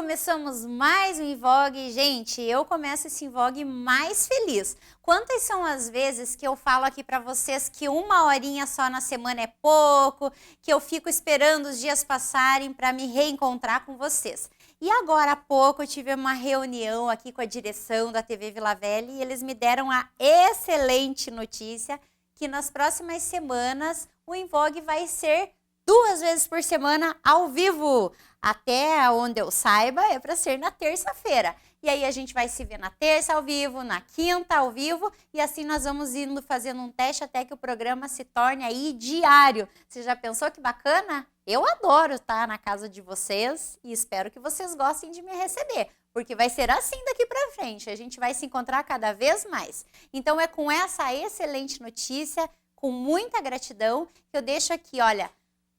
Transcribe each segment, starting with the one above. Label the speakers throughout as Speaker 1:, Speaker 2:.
Speaker 1: começamos mais um Invogue. Gente, eu começo esse Invogue mais feliz. Quantas são as vezes que eu falo aqui para vocês que uma horinha só na semana é pouco, que eu fico esperando os dias passarem para me reencontrar com vocês. E agora há pouco eu tive uma reunião aqui com a direção da TV Vila Velha e eles me deram a excelente notícia que nas próximas semanas o Invogue vai ser 2 vezes por semana ao vivo. Até onde eu saiba, é para ser na terça-feira. E aí a gente vai se ver na terça ao vivo, na quinta ao vivo, e assim nós vamos indo fazendo um teste até que o programa se torne aí diário. Você já pensou que bacana? Eu adoro estar na casa de vocês e espero que vocês gostem de me receber, porque vai ser assim daqui para frente. A gente vai se encontrar cada vez mais. Então é com essa excelente notícia, com muita gratidão, que eu deixo aqui, olha,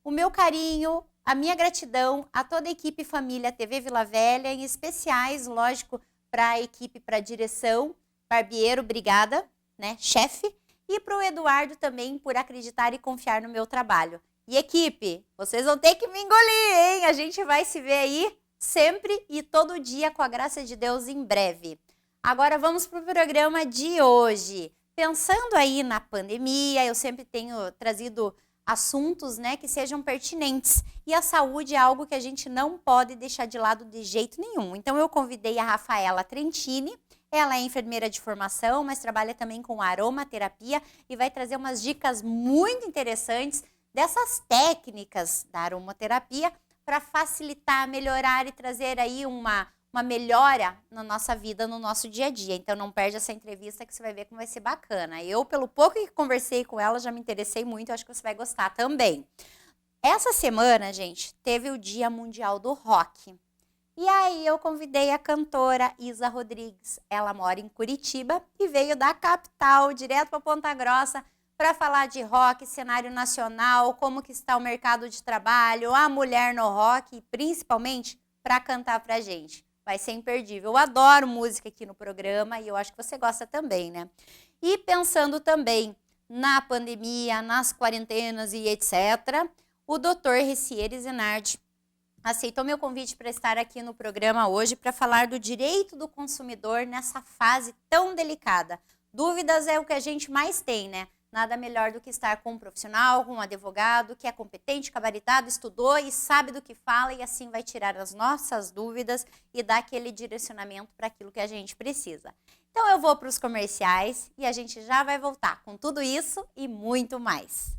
Speaker 1: o meu carinho, a minha gratidão a toda a equipe Família TV Vila Velha, em especiais, lógico, para a equipe, para a direção, Barbiero, obrigada, né, chefe, e para o Eduardo também por acreditar e confiar no meu trabalho. E equipe, vocês vão ter que me engolir, hein? A gente vai se ver aí sempre e todo dia, com a graça de Deus, em breve. Agora vamos para o programa de hoje. Pensando aí na pandemia, eu sempre tenho trazido assuntos, né, que sejam pertinentes. E a saúde é algo que a gente não pode deixar de lado de jeito nenhum. Então eu convidei a Rafaela Trentini. Ela é enfermeira de formação, mas trabalha também com aromaterapia e vai trazer umas dicas muito interessantes dessas técnicas da aromaterapia para facilitar, melhorar e trazer aí uma melhora na nossa vida, no nosso dia a dia. Então não perde essa entrevista que você vai ver como vai ser bacana. Eu, pelo pouco que conversei com ela, já me interessei muito, eu acho que você vai gostar também. Essa semana, gente, teve o Dia Mundial do Rock. E aí eu convidei a cantora Isa Rodrigues. Ela mora em Curitiba e veio da capital, direto para Ponta Grossa, para falar de rock, cenário nacional, como que está o mercado de trabalho, a mulher no rock e principalmente para cantar pra gente. Vai ser imperdível. Eu adoro música aqui no programa e eu acho que você gosta também, né? E pensando também na pandemia, nas quarentenas e etc., o Dr. Ricieri Zenardi aceitou meu convite para estar aqui no programa hoje para falar do direito do consumidor nessa fase tão delicada. Dúvidas é o que a gente mais tem, né? Nada melhor do que estar com um profissional, com um advogado que é competente, gabaritado, estudou e sabe do que fala e assim vai tirar as nossas dúvidas e dar aquele direcionamento para aquilo que a gente precisa. Então eu vou para os comerciais e a gente já vai voltar com tudo isso e muito mais.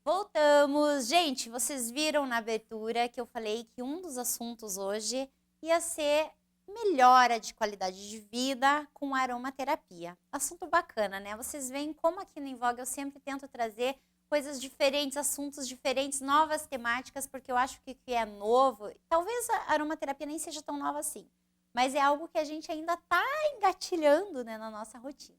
Speaker 1: Voltamos. Gente, vocês viram na abertura que eu falei que um dos assuntos hoje ia ser melhora de qualidade de vida com aromaterapia. Assunto bacana, né? Vocês veem como aqui no Invogue eu sempre tento trazer coisas diferentes, assuntos diferentes, novas temáticas, porque eu acho que o que é novo, talvez a aromaterapia nem seja tão nova assim, mas é algo que a gente ainda está engatilhando, né, na nossa rotina.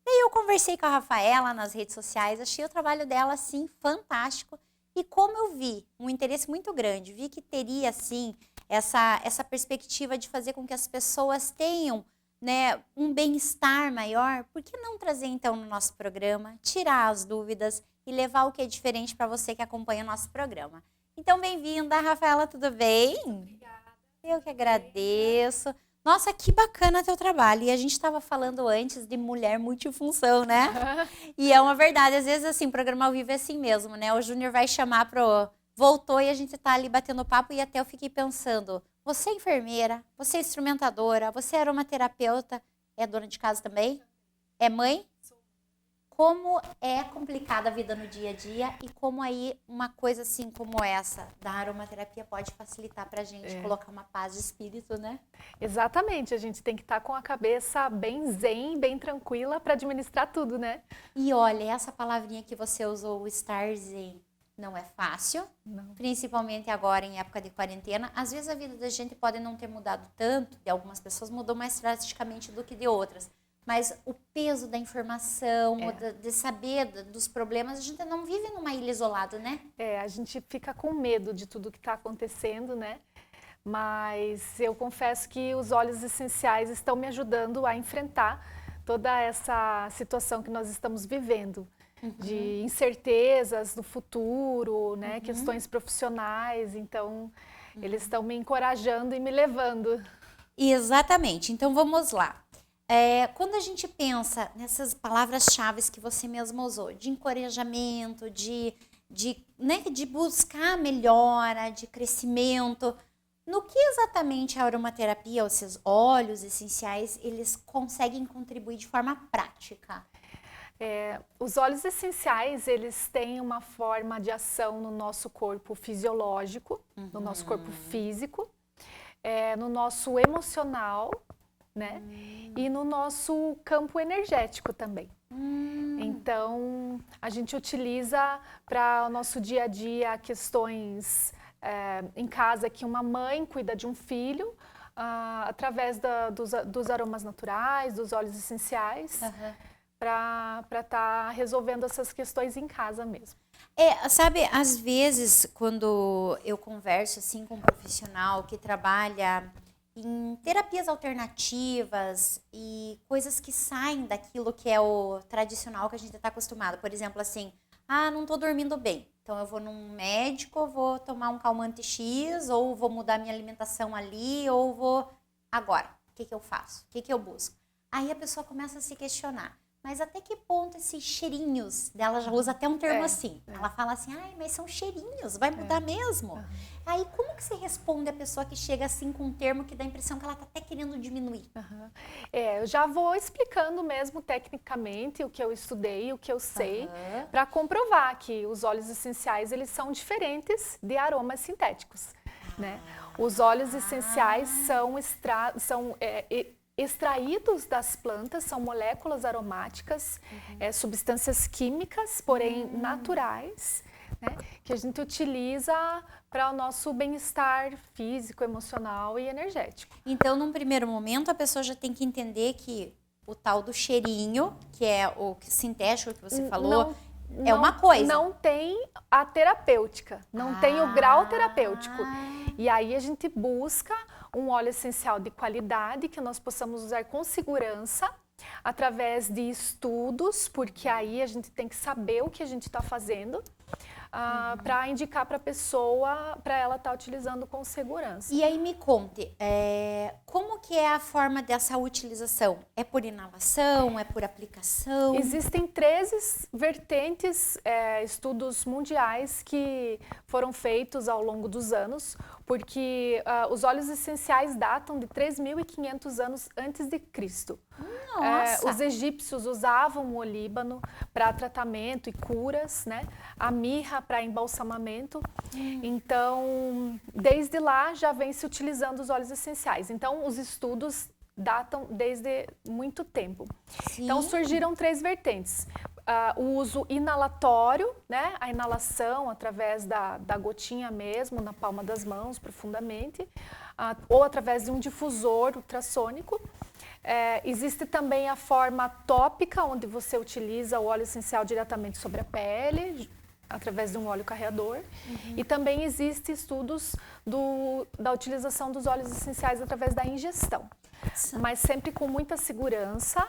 Speaker 1: E aí eu conversei com a Rafaela nas redes sociais, achei o trabalho dela, assim, fantástico. E como eu vi um interesse muito grande, vi que teria, assim, essa perspectiva de fazer com que as pessoas tenham, né, um bem-estar maior, por que não trazer, então, no nosso programa, tirar as dúvidas e levar o que é diferente para você que acompanha o nosso programa. Então, bem-vinda, Rafaela, tudo bem?
Speaker 2: Obrigada.
Speaker 1: Eu que agradeço. Nossa, que bacana teu trabalho. E a gente estava falando antes de mulher multifunção, né? E é uma verdade. Às vezes, assim, programa ao vivo é assim mesmo, né? O Júnior vai chamar pro... Voltou e a gente tá ali batendo papo e até eu fiquei pensando, você é enfermeira, você é instrumentadora, você é aromaterapeuta, é dona de casa também? É mãe? como é complicada a vida no dia a dia e como aí uma coisa assim como essa da aromaterapia pode facilitar pra gente colocar uma paz de espírito, né?
Speaker 2: Exatamente, a gente tem que estar com a cabeça bem zen, bem tranquila para administrar tudo, né?
Speaker 1: E olha, essa palavrinha que você usou, o estar zen, não é fácil,
Speaker 2: Não.
Speaker 1: principalmente agora em época de quarentena. Às vezes a vida da gente pode não ter mudado tanto, de algumas pessoas mudou mais drasticamente do que de outras. Mas o peso da informação, de saber dos problemas, a gente não vive numa ilha isolada, né?
Speaker 2: A gente fica com medo de tudo que está acontecendo, né? Mas eu confesso que os óleos essenciais estão me ajudando a enfrentar toda essa situação que nós estamos vivendo. De incertezas no futuro, né? Questões profissionais, então eles estão me encorajando e me levando.
Speaker 1: Exatamente, então vamos lá. Quando a gente pensa nessas palavras-chave que você mesmo usou, de encorajamento, né, de buscar melhora, de crescimento, no que exatamente a aromaterapia, os seus óleos essenciais, eles conseguem contribuir de forma prática?
Speaker 2: Os óleos essenciais, eles têm uma forma de ação no nosso corpo fisiológico, no nosso corpo físico, no nosso emocional, né? E no nosso campo energético também. Então, a gente utiliza para o nosso dia a dia questões em casa que uma mãe cuida de um filho através dos aromas naturais, dos óleos essenciais, para estar resolvendo essas questões em casa mesmo.
Speaker 1: Sabe, às vezes, quando eu converso assim com um profissional que trabalha em terapias alternativas e coisas que saem daquilo que é o tradicional que a gente está acostumado. Por exemplo, assim, não estou dormindo bem. Então eu vou num médico, vou tomar um calmante X, ou vou mudar minha alimentação ali, ou vou... Agora, o que eu faço? O que eu busco? Aí a pessoa começa a se questionar. Mas até que ponto esses cheirinhos dela, já usa até um termo assim. Ela fala assim, mas são cheirinhos, vai mudar mesmo? Aí como que você responde a pessoa que chega assim com um termo que dá a impressão que ela está até querendo diminuir?
Speaker 2: Eu já vou explicando mesmo tecnicamente o que eu estudei, o que eu sei, para comprovar que os óleos essenciais, eles são diferentes de aromas sintéticos, né? Os óleos essenciais são extraídos das plantas, são moléculas aromáticas, substâncias químicas, porém naturais, né, que a gente utiliza para o nosso bem-estar físico, emocional e energético.
Speaker 1: Então, num primeiro momento, a pessoa já tem que entender que o tal do cheirinho, que é o sintético que você falou, é uma coisa.
Speaker 2: Não tem a terapêutica, não tem o grau terapêutico. E aí a gente busca um óleo essencial de qualidade que nós possamos usar com segurança, através de estudos, porque aí a gente tem que saber o que a gente está fazendo, para indicar para a pessoa, para ela estar utilizando com segurança.
Speaker 1: E aí me conte, como que é a forma dessa utilização? É por inalação? É por aplicação?
Speaker 2: Existem 13 vertentes, estudos mundiais que foram feitos ao longo dos anos, porque os óleos essenciais datam de 3.500 anos antes de Cristo.
Speaker 1: Nossa!
Speaker 2: Os egípcios usavam o olíbano para tratamento e curas, né? A mirra para embalsamamento. Então, desde lá já vem se utilizando os óleos essenciais. Então, os estudos datam desde muito tempo.
Speaker 1: Sim.
Speaker 2: Então, surgiram 3 vertentes. O uso inalatório, né? A inalação através da gotinha mesmo, na palma das mãos, profundamente, ou através de um difusor ultrassônico. Existe também a forma tópica, onde você utiliza o óleo essencial diretamente sobre a pele, através de um óleo carreador. E também existem estudos da utilização dos óleos essenciais através da ingestão. Mas sempre com muita segurança,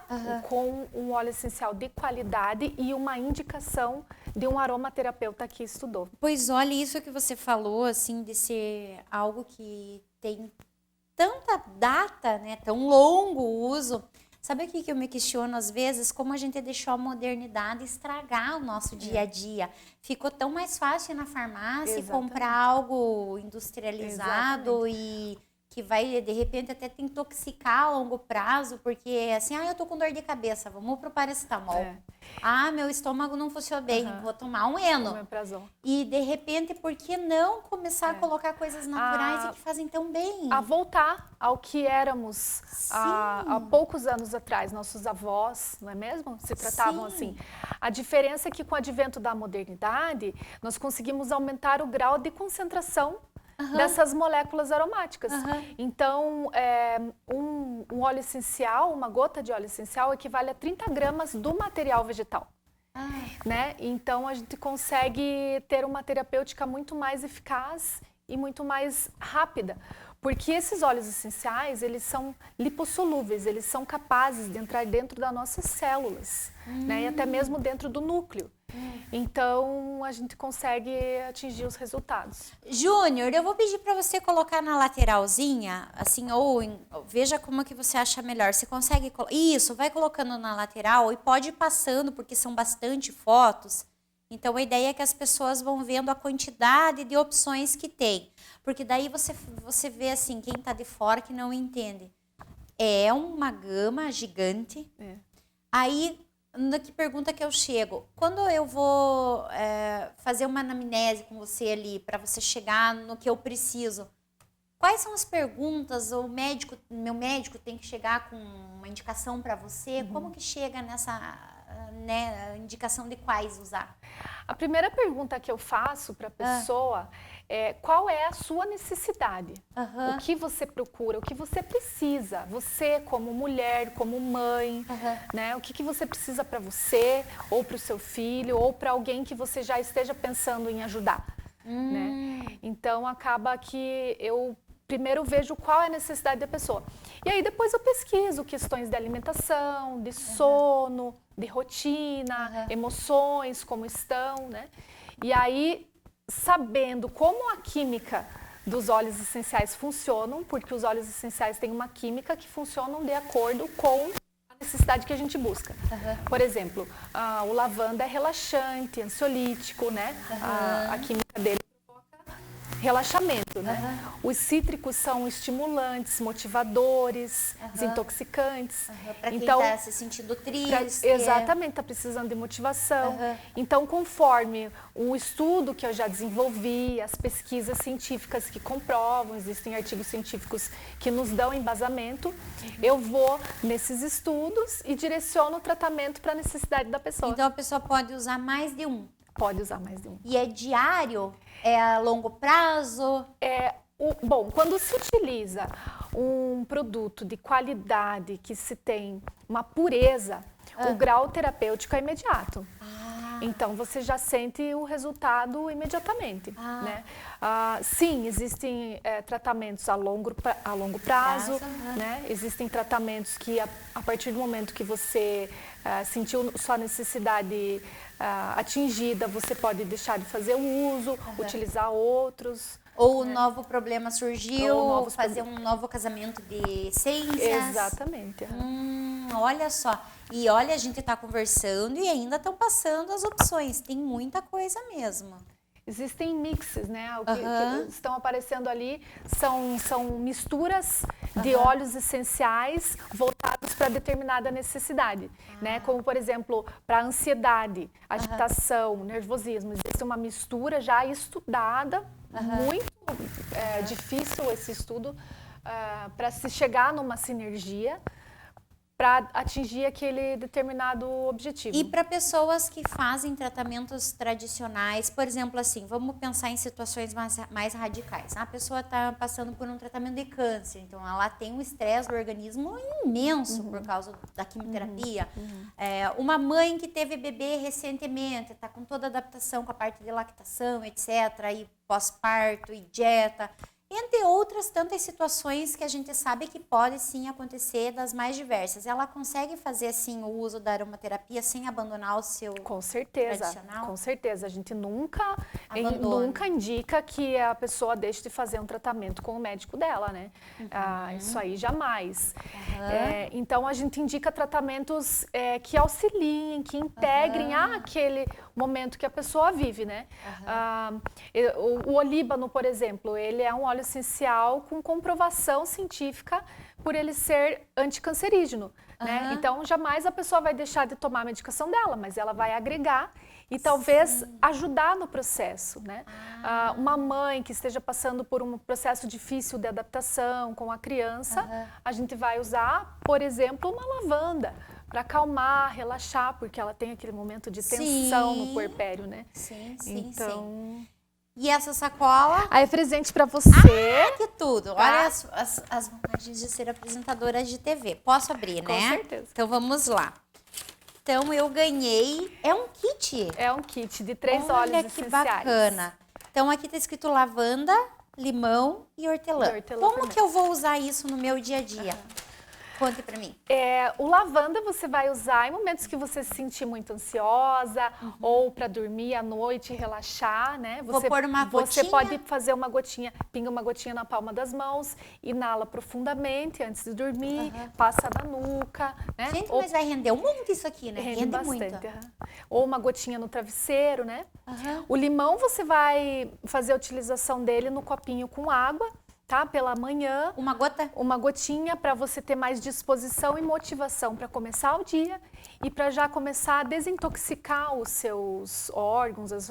Speaker 2: com um óleo essencial de qualidade e uma indicação de um aromaterapeuta que estudou.
Speaker 1: Pois olha, isso que você falou, assim, de ser algo que tem tanta data, né, tão longo o uso. Sabe o que eu me questiono às vezes? Como a gente deixou a modernidade estragar o nosso dia a dia. Ficou tão mais fácil ir na farmácia e comprar algo industrializado e que vai, de repente, até te intoxicar a longo prazo, porque assim, eu tô com dor de cabeça, vamos pro paracetamol. Meu estômago não funcionou bem, vou tomar um Eno. E, de repente, por que não começar a colocar coisas naturais e que fazem tão bem?
Speaker 2: A voltar ao que éramos há poucos anos atrás, nossos avós, não é mesmo? Se tratavam assim. A diferença é que, com o advento da modernidade, nós conseguimos aumentar o grau de concentração dessas moléculas aromáticas. Então, um óleo essencial, uma gota de óleo essencial, equivale a 30 gramas do material vegetal. Né? Então, a gente consegue ter uma terapêutica muito mais eficaz e muito mais rápida. Porque esses óleos essenciais, eles são lipossolúveis, eles são capazes de entrar dentro das nossas células, né? E até mesmo dentro do núcleo. Então, a gente consegue atingir os resultados.
Speaker 1: Júnior, eu vou pedir para você colocar na lateralzinha, assim, veja como que você acha melhor. Você consegue... Isso, vai colocando na lateral e pode ir passando, porque são bastante fotos. Então, a ideia é que as pessoas vão vendo a quantidade de opções que tem. Porque daí você vê, assim, quem está de fora que não entende. É uma gama gigante. Aí, na que pergunta que eu chego? Quando eu vou fazer uma anamnese com você ali, para você chegar no que eu preciso, quais são as perguntas? Meu médico tem que chegar com uma indicação para você? Como que chega nessa... indicação de quais usar?
Speaker 2: A primeira pergunta que eu faço para a pessoa é qual é a sua necessidade? O que você procura, o que você precisa? Você como mulher, como mãe, né? O que você precisa para você, ou para o seu filho, ou para alguém que você já esteja pensando em ajudar, né? Então, acaba que eu primeiro vejo qual é a necessidade da pessoa. E aí depois eu pesquiso questões de alimentação, de sono, de rotina, emoções, como estão, né? E aí, sabendo como a química dos óleos essenciais funcionam, porque os óleos essenciais têm uma química que funcionam de acordo com a necessidade que a gente busca. Por exemplo, o lavanda é relaxante, ansiolítico, né? A química dele relaxamento, né? Os cítricos são estimulantes, motivadores, desintoxicantes.
Speaker 1: Para quem está se sentindo triste.
Speaker 2: Exatamente, está precisando de motivação. Então, conforme o estudo que eu já desenvolvi, as pesquisas científicas que comprovam, existem artigos científicos que nos dão embasamento, eu vou nesses estudos e direciono o tratamento para a necessidade da pessoa.
Speaker 1: Então, a pessoa pode usar mais de um?
Speaker 2: Pode usar mais de um.
Speaker 1: E é diário? É a longo prazo?
Speaker 2: Bom, quando se utiliza um produto de qualidade, que se tem uma pureza, o grau terapêutico é imediato. Então, você já sente o resultado imediatamente, né? Sim, existem tratamentos a longo prazo, né? Existem tratamentos que, a partir do momento que você sentiu sua necessidade atingida, você pode deixar de fazer o uso, utilizar outros.
Speaker 1: Ou um novo problema surgiu, fazer um novo casamento de essências.
Speaker 2: Exatamente.
Speaker 1: Olha só. E olha, a gente está conversando e ainda estão passando as opções. Tem muita coisa mesmo.
Speaker 2: Existem mixes, né? O que estão aparecendo ali são misturas de óleos essenciais voltados para determinada necessidade, né? Como, por exemplo, para ansiedade, agitação, nervosismo. Existe uma mistura já estudada, muito difícil esse estudo, para se chegar numa sinergia, para atingir aquele determinado objetivo.
Speaker 1: E para pessoas que fazem tratamentos tradicionais, por exemplo, assim, vamos pensar em situações mais radicais. A pessoa está passando por um tratamento de câncer, então ela tem um estresse do organismo imenso por causa da quimioterapia. Uma mãe que teve bebê recentemente, está com toda a adaptação com a parte de lactação, etc., e pós-parto, e dieta... Entre outras tantas situações que a gente sabe que pode sim acontecer, das mais diversas. Ela consegue fazer assim o uso da aromaterapia sem abandonar o seu tradicional?
Speaker 2: Com certeza. A gente nunca indica que a pessoa deixe de fazer um tratamento com o médico dela, né? Isso aí jamais. Então a gente indica tratamentos que auxiliem, que integrem aquele momento que a pessoa vive, né? O olíbano, por exemplo, ele é um óleo essencial comercial com comprovação científica por ele ser anticancerígeno, né? Então, jamais a pessoa vai deixar de tomar a medicação dela, mas ela vai agregar e talvez ajudar no processo, né? Uma mãe que esteja passando por um processo difícil de adaptação com a criança, a gente vai usar, por exemplo, uma lavanda para acalmar, relaxar, porque ela tem aquele momento de tensão no puerpério, né?
Speaker 1: Sim.
Speaker 2: E
Speaker 1: essa sacola?
Speaker 2: Aí é presente para você.
Speaker 1: Que tudo! Tá? Olha as vantagens de ser apresentadora de TV. Posso abrir, né?
Speaker 2: Com certeza.
Speaker 1: Então vamos lá. Então eu ganhei. É um kit?
Speaker 2: É um kit de 3 óleos essenciais.
Speaker 1: Olha que bacana. Então aqui tá escrito lavanda, limão e hortelã. Como que eu vou usar isso no meu dia a dia? Conte pra mim.
Speaker 2: O lavanda você vai usar em momentos que você se sentir muito ansiosa ou para dormir à noite e relaxar, né?
Speaker 1: Vou pôr uma gotinha?
Speaker 2: Você pode fazer uma gotinha, pinga uma gotinha na palma das mãos, inala profundamente antes de dormir, passa na nuca, né?
Speaker 1: Gente, mas vai render muito isso aqui, né?
Speaker 2: Rende bastante. Muito. Ou uma gotinha no travesseiro, né? O limão você vai fazer a utilização dele no copinho com água, tá? Pela manhã.
Speaker 1: Uma gota?
Speaker 2: Uma gotinha para você ter mais disposição e motivação para começar o dia e para já começar a desintoxicar os seus órgãos, as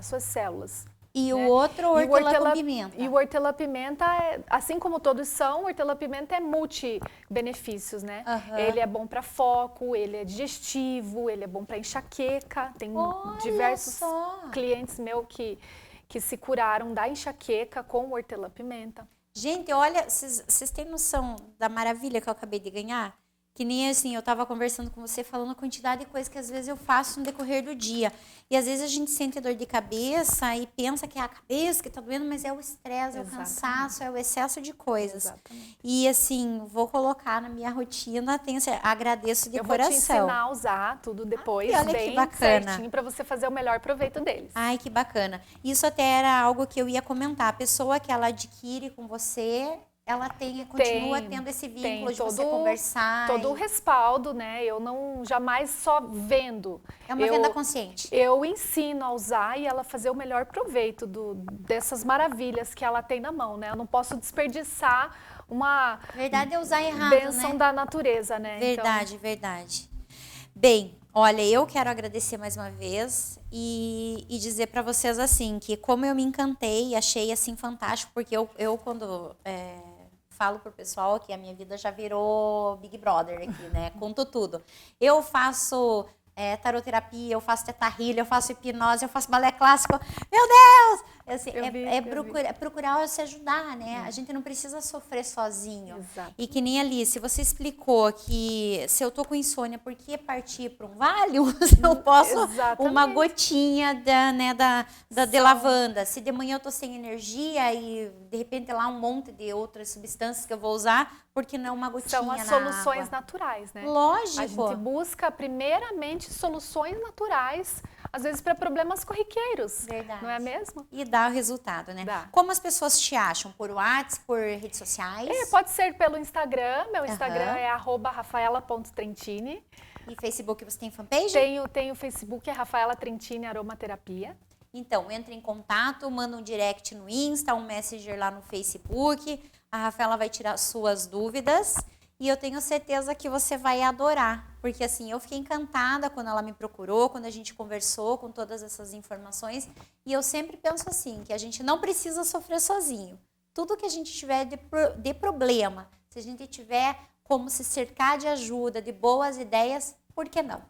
Speaker 2: suas células.
Speaker 1: E o outro, hortelã-pimenta.
Speaker 2: E o hortelã-pimenta, assim como todos são, o hortelã-pimenta é multi-benefícios, né? Ele é bom para foco, ele é digestivo, ele é bom para enxaqueca. Tem diversos clientes meus que se curaram da enxaqueca com o hortelã-pimenta.
Speaker 1: Gente, olha, vocês têm noção da maravilha que eu acabei de ganhar? Que nem assim, eu tava conversando com você, falando a quantidade de coisas que às vezes eu faço no decorrer do dia. E às vezes a gente sente dor de cabeça e pensa que é a cabeça que tá doendo, mas é o estresse, é o cansaço, é o excesso de coisas.
Speaker 2: Exatamente.
Speaker 1: E assim, vou colocar na minha rotina, agradeço de coração.
Speaker 2: Eu vou te ensinar a usar tudo depois,
Speaker 1: olha
Speaker 2: bem
Speaker 1: que bacana.
Speaker 2: certinho, para você fazer o melhor proveito deles.
Speaker 1: Ai, que bacana. Isso até era algo que eu ia comentar. A pessoa que ela adquire com você, ela continua tendo esse vínculo de você conversar.
Speaker 2: Todo o respaldo, né? Eu não jamais só vendo.
Speaker 1: É uma venda consciente.
Speaker 2: Eu ensino a usar e ela fazer o melhor proveito dessas maravilhas que ela tem na mão, né? Eu não posso desperdiçar uma
Speaker 1: verdade é usar errado,
Speaker 2: bênção, né?
Speaker 1: Da
Speaker 2: natureza, né?
Speaker 1: Verdade. Bem, olha, eu quero agradecer mais uma vez e dizer para vocês assim, que como eu me encantei, achei assim fantástico, porque eu quando falo pro pessoal que a minha vida já virou Big Brother aqui, né? Conto tudo. Eu faço taroterapia, eu faço teta healing, eu faço hipnose, eu faço balé clássico. Meu Deus! Assim, procurar se ajudar, né? A gente não precisa sofrer sozinho.
Speaker 2: Exato.
Speaker 1: E que nem ali, se você explicou que se eu tô com insônia, por que partir para um Valium? Se eu posso uma gotinha de lavanda. Se de manhã eu tô sem energia e de repente lá um monte de outras substâncias que eu vou usar, por que não uma gotinha
Speaker 2: na água? São as soluções naturais, né?
Speaker 1: Lógico.
Speaker 2: A gente busca primeiramente soluções naturais, às vezes para problemas corriqueiros.
Speaker 1: Verdade.
Speaker 2: Não é mesmo?
Speaker 1: E dá o resultado, né?
Speaker 2: Dá.
Speaker 1: Como as pessoas te acham? Por WhatsApp, por redes sociais?
Speaker 2: Pode ser pelo Instagram. Meu Instagram é @rafaela.trentini.
Speaker 1: E Facebook, você tem fanpage?
Speaker 2: Tenho Facebook, é Rafaela Trentini Aromaterapia.
Speaker 1: Então, entre em contato, manda um direct no Insta, um messenger lá no Facebook. A Rafaela vai tirar suas dúvidas. E eu tenho certeza que você vai adorar, porque assim, eu fiquei encantada quando ela me procurou, quando a gente conversou com todas essas informações, e eu sempre penso assim, que a gente não precisa sofrer sozinho. Tudo que a gente tiver de problema, se a gente tiver como se cercar de ajuda, de boas ideias, por que não?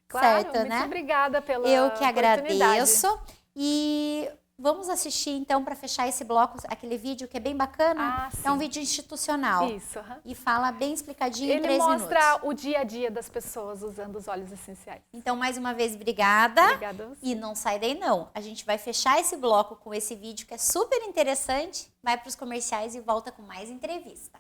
Speaker 2: Claro,
Speaker 1: certo,
Speaker 2: muito
Speaker 1: né?
Speaker 2: obrigada pela
Speaker 1: Eu que agradeço. E vamos assistir, então, para fechar esse bloco, aquele vídeo que é bem bacana. É um vídeo institucional.
Speaker 2: Isso.
Speaker 1: E fala bem explicadinho em 3
Speaker 2: minutos. Ele mostra o dia a dia das pessoas usando os óleos essenciais.
Speaker 1: Então, mais uma vez, obrigada.
Speaker 2: Obrigada a você.
Speaker 1: E não sai daí, não. A gente vai fechar esse bloco com esse vídeo que é super interessante. Vai para os comerciais e volta com mais entrevista.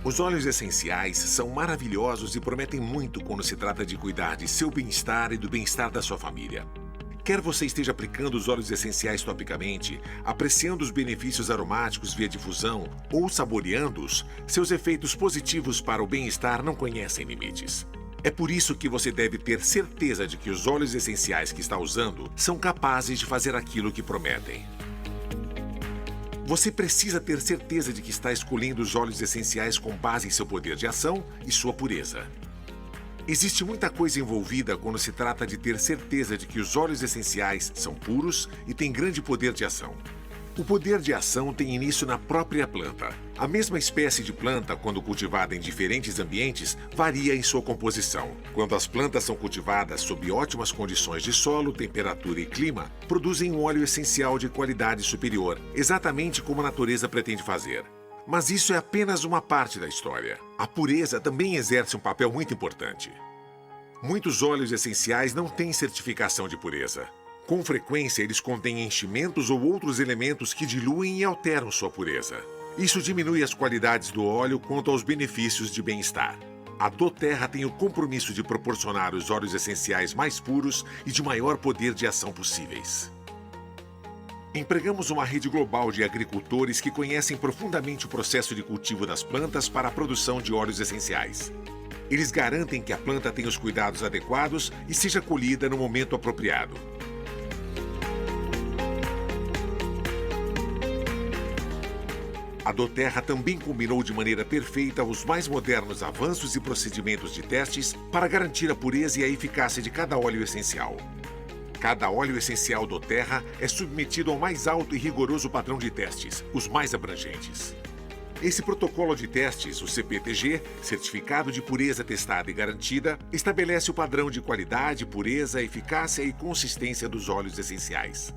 Speaker 3: Os óleos essenciais são maravilhosos e prometem muito quando se trata de cuidar de seu bem-estar e do bem-estar da sua família. Quer você esteja aplicando os óleos essenciais topicamente, apreciando os benefícios aromáticos via difusão ou saboreando-os, seus efeitos positivos para o bem-estar não conhecem limites. É por isso que você deve ter certeza de que os óleos essenciais que está usando são capazes de fazer aquilo que prometem. Você precisa ter certeza de que está escolhendo os óleos essenciais com base em seu poder de ação e sua pureza. Existe muita coisa envolvida quando se trata de ter certeza de que os óleos essenciais são puros e têm grande poder de ação. O poder de ação tem início na própria planta. A mesma espécie de planta, quando cultivada em diferentes ambientes, varia em sua composição. Quando as plantas são cultivadas sob ótimas condições de solo, temperatura e clima, produzem um óleo essencial de qualidade superior, exatamente como a natureza pretende fazer. Mas isso é apenas uma parte da história. A pureza também exerce um papel muito importante. Muitos óleos essenciais não têm certificação de pureza. Com frequência, eles contêm enchimentos ou outros elementos que diluem e alteram sua pureza. Isso diminui as qualidades do óleo quanto aos benefícios de bem-estar. A doTERRA tem o compromisso de proporcionar os óleos essenciais mais puros e de maior poder de ação possíveis. Empregamos uma rede global de agricultores que conhecem profundamente o processo de cultivo das plantas para a produção de óleos essenciais. Eles garantem que a planta tenha os cuidados adequados e seja colhida no momento apropriado. A doTERRA também combinou de maneira perfeita os mais modernos avanços e procedimentos de testes para garantir a pureza e a eficácia de cada óleo essencial. Cada óleo essencial doTERRA é submetido ao mais alto e rigoroso padrão de testes, os mais abrangentes. Esse protocolo de testes, o CPTG, Certificado de Pureza Testada e Garantida, estabelece o padrão de qualidade, pureza, eficácia e consistência dos óleos essenciais.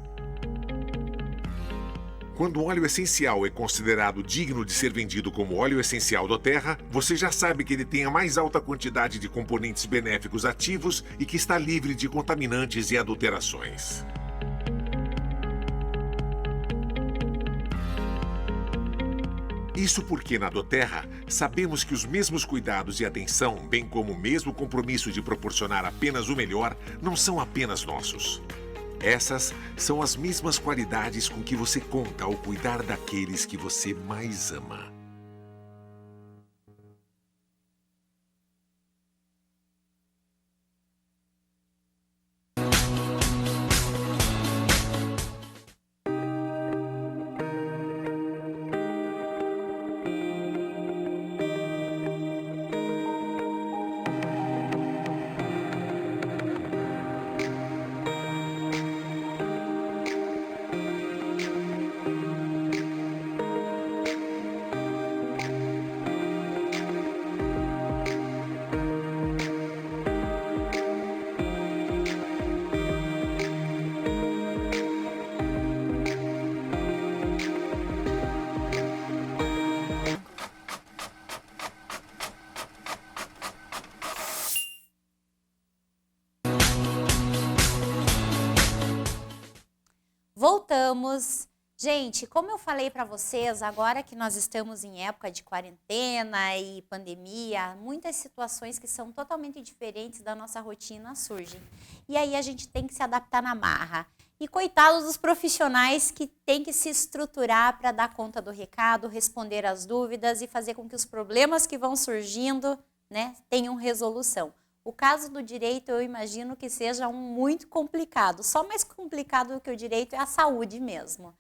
Speaker 3: Quando um óleo essencial é considerado digno de ser vendido como óleo essencial doTERRA, você já sabe que ele tem a mais alta quantidade de componentes benéficos ativos e que está livre de contaminantes e adulterações. Isso porque na doTERRA sabemos que os mesmos cuidados e atenção, bem como o mesmo compromisso de proporcionar apenas o melhor, não são apenas nossos. Essas são as mesmas qualidades com que você conta ao cuidar daqueles que você mais ama.
Speaker 1: Voltamos. Gente, como eu falei para vocês, agora que nós estamos em época de quarentena e pandemia, muitas situações que são totalmente diferentes da nossa rotina surgem. E aí a gente tem que se adaptar na marra. E coitados dos profissionais que têm que se estruturar para dar conta do recado, responder às dúvidas e fazer com que os problemas que vão surgindo, né, tenham resolução. O caso do direito, eu imagino que seja muito complicado. Só mais complicado do que o direito é a saúde mesmo.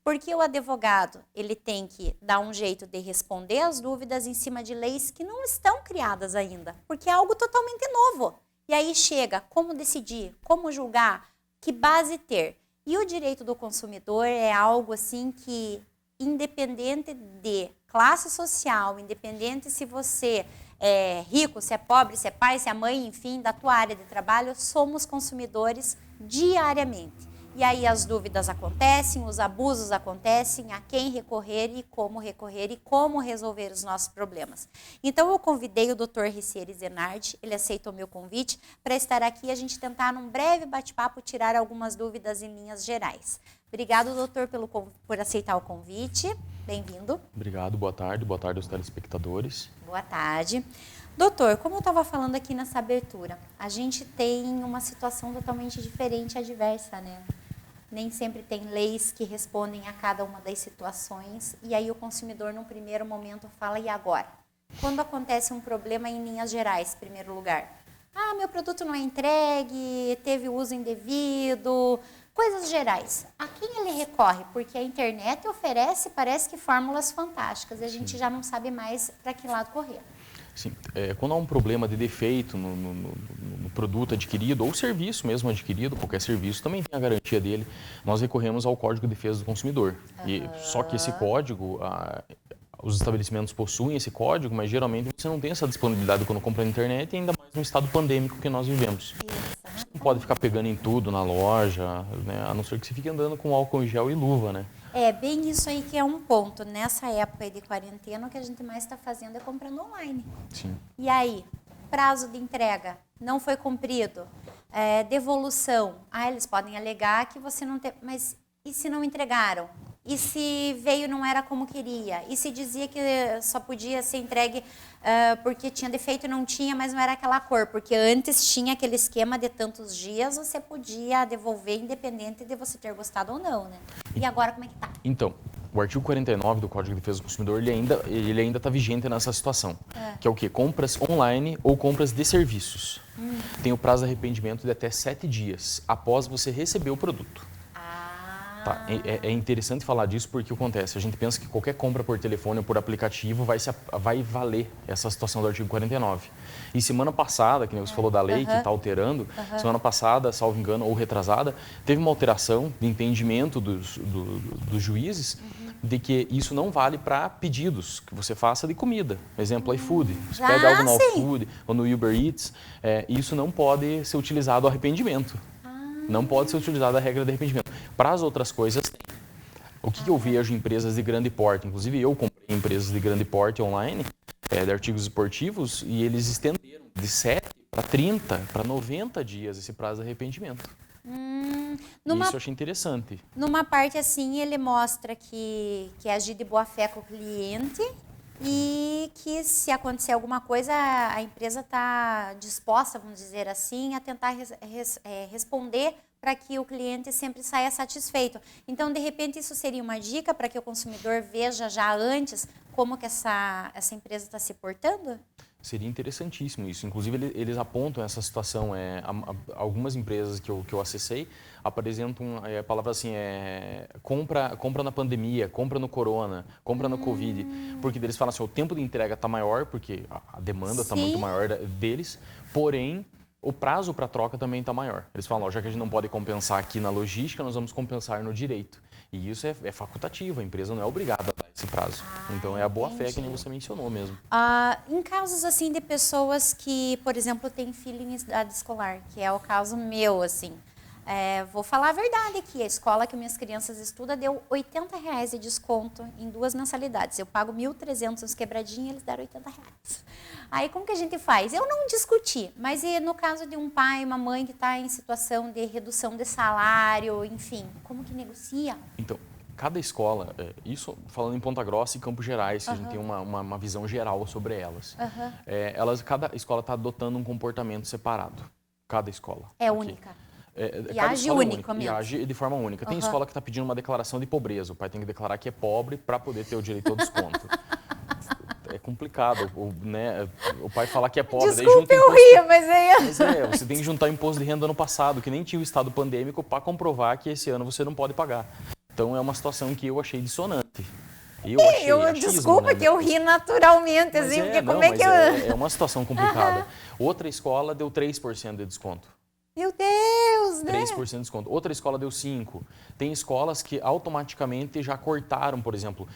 Speaker 1: Porque o advogado, ele tem que dar um jeito de responder às dúvidas em cima de leis que não estão criadas ainda. Porque é algo totalmente novo. E aí chega, como decidir, como julgar, que base ter. E o direito do consumidor é algo assim que, independente de classe social, independente se você é rico, se é pobre, se é pai, se é mãe, enfim, da tua área de trabalho, somos consumidores diariamente. E aí as dúvidas acontecem, os abusos acontecem, a quem recorrer e como resolver os nossos problemas. Então eu convidei o Dr. Ricieri Zenardi, ele aceitou o meu convite para estar aqui e a gente tentar num breve bate-papo tirar algumas dúvidas em linhas gerais. Obrigado, doutor, por aceitar o convite. Bem-vindo.
Speaker 4: Obrigado, boa tarde aos telespectadores.
Speaker 1: Boa tarde. Doutor, como eu estava falando aqui nessa abertura, a gente tem uma situação totalmente diferente e adversa, né? Nem sempre tem leis que respondem a cada uma das situações, e aí o consumidor, num primeiro momento, fala, e agora? Quando acontece um problema em linhas gerais, em primeiro lugar, meu produto não é entregue, teve uso indevido, coisas gerais. A quem ele recorre? Porque a internet oferece, parece que fórmulas fantásticas, e a gente já não sabe mais para que lado correr.
Speaker 4: Sim, quando há um problema de defeito no produto adquirido ou serviço mesmo adquirido, qualquer serviço também tem a garantia dele, nós recorremos ao Código de Defesa do Consumidor. E, só que esse código, os estabelecimentos possuem esse código, mas geralmente você não tem essa disponibilidade quando compra na internet, e ainda mais no estado pandêmico que nós vivemos. Você não pode ficar pegando em tudo na loja, né? A não ser que você fique andando com álcool em gel e luva, né?
Speaker 1: É bem isso aí que é um ponto. Nessa época aí de quarentena, o que a gente mais está fazendo é comprando online.
Speaker 4: Sim.
Speaker 1: E aí, prazo de entrega não foi cumprido, devolução. Eles podem alegar que você não tem... Mas e se não entregaram? E se veio não era como queria? E se dizia que só podia ser entregue porque tinha defeito e não tinha, mas não era aquela cor? Porque antes tinha aquele esquema de tantos dias, você podia devolver independente de você ter gostado ou não, né? E agora como é que tá?
Speaker 4: Então, o artigo 49 do Código de Defesa do Consumidor, ele ainda está vigente nessa situação. Que é o quê? Compras online ou compras de serviços. Tem o prazo de arrependimento de até 7 dias após você receber o produto. Tá. É interessante falar disso porque o que acontece? A gente pensa que qualquer compra por telefone ou por aplicativo vai valer essa situação do artigo 49. E semana passada, que você falou da lei que está alterando, semana passada, salvo engano, ou retrasada, teve uma alteração de entendimento dos juízes de que isso não vale para pedidos que você faça de comida. Exemplo, iFood. Você pega algo no iFood ou no Uber Eats, isso não pode ser utilizado ao arrependimento. Não pode ser utilizada a regra de arrependimento. Para as outras coisas, tem. O que eu vejo em empresas de grande porte, inclusive eu comprei em empresas de grande porte online, de artigos esportivos, e eles estenderam de 7 para 30, para 90 dias esse prazo de arrependimento. Isso eu achei interessante.
Speaker 1: Numa parte assim, ele mostra que agir de boa fé com o cliente e que se acontecer alguma coisa, a empresa está disposta, vamos dizer assim, a tentar responder para que o cliente sempre saia satisfeito. Então, de repente, isso seria uma dica para que o consumidor veja já antes como que essa empresa está se portando?
Speaker 4: Seria interessantíssimo isso. Inclusive, eles apontam essa situação. Algumas empresas que eu acessei apresentam palavras assim, compra na pandemia, compra no corona, compra no Covid. Porque eles falam assim, o tempo de entrega está maior, porque a demanda está muito maior deles, porém, o prazo para troca também está maior. Eles falam, já que a gente não pode compensar aqui na logística, nós vamos compensar no direito. E isso é facultativo, a empresa não é obrigada a dar esse prazo. Então é a boa-fé que nem você mencionou mesmo.
Speaker 1: Em casos assim de pessoas que, por exemplo, têm filho em idade escolar, que é o caso meu, assim, vou falar a verdade aqui, a escola que minhas crianças estudam deu R$80 de desconto em 2 mensalidades. Eu pago 1.300 uns quebradinhos, eles deram R$80. Aí como que a gente faz? Eu não discuti, mas e no caso de um pai, uma mãe que está em situação de redução de salário, enfim, como que negocia?
Speaker 4: Então, cada escola, isso falando em Ponta Grossa e Campos Gerais, que a gente tem uma visão geral sobre elas. Cada escola está adotando um comportamento separado. Cada escola.
Speaker 1: É única. E age única mesmo.
Speaker 4: E age de forma única. Tem escola que está pedindo uma declaração de pobreza. O pai tem que declarar que é pobre para poder ter o direito ao desconto. É complicado, né? O pai falar que é pobre.
Speaker 1: Desculpa,
Speaker 4: daí
Speaker 1: eu ria, mas
Speaker 4: você tem que juntar imposto de renda do ano passado, que nem tinha o estado pandêmico, para comprovar que esse ano você não pode pagar. Então é uma situação que eu achei dissonante.
Speaker 1: Desculpa, que eu ri naturalmente, assim, porque como é que eu...
Speaker 4: É uma situação complicada. Outra escola deu 3% de desconto.
Speaker 1: Meu Deus, né?
Speaker 4: 3% de desconto. Outra escola deu 5%. Tem escolas que automaticamente já cortaram, por exemplo,